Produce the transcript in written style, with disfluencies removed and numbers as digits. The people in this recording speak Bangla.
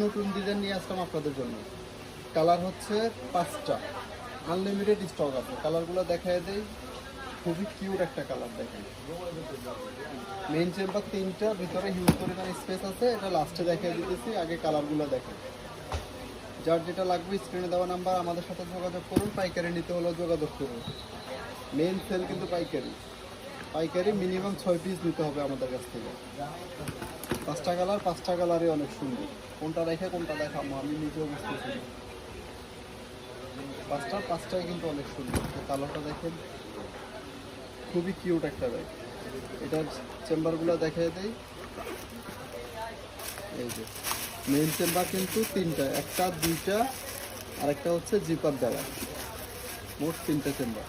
নতুন ডিজাইন নিয়ে আসলাম আপনাদের জন্য। কালার হচ্ছে 5টা, আনলিমিটেড স্টক আছে। কালারগুলো দেখায় দেই, খুবই কিউট একটা কালার দেখেন। মেইন চেম্বার 3টা, ভিতরে হিউজ পরিমাণ স্পেস আছে। এটা লাস্টে দেখিয়ে দিতেছি, আগে কালারগুলো দেখেন। যার যেটা লাগবে স্ক্রিনে দেওয়া নাম্বার আমাদের সাথে যোগাযোগ করুন। পাইকারি নিতে হলেও যোগাযোগ করুন। মেইন সেল কিন্তু পাইকারি। পাইকারি মিনিমাম 6 পিস নিতে হবে আমাদের কাছ থেকে। 5টা কালার, 5টা কালারই অনেক সুন্দর। কোনটা রেখে কোনটা দেখাবো আমি নিজেও বুঝতেছি না। 5টাই কিন্তু অনেক সুন্দর। কালারটা দেখেন, খুবই কিউট একটা ব্যাগ। এটার চেম্বারগুলো দেখিয়ে দেই। এই যে মেইন চেম্বার কিন্তু 3টা, 1টা 2টা আর একটা হচ্ছে জিপার দেওয়া, মোট 3টা চেম্বার।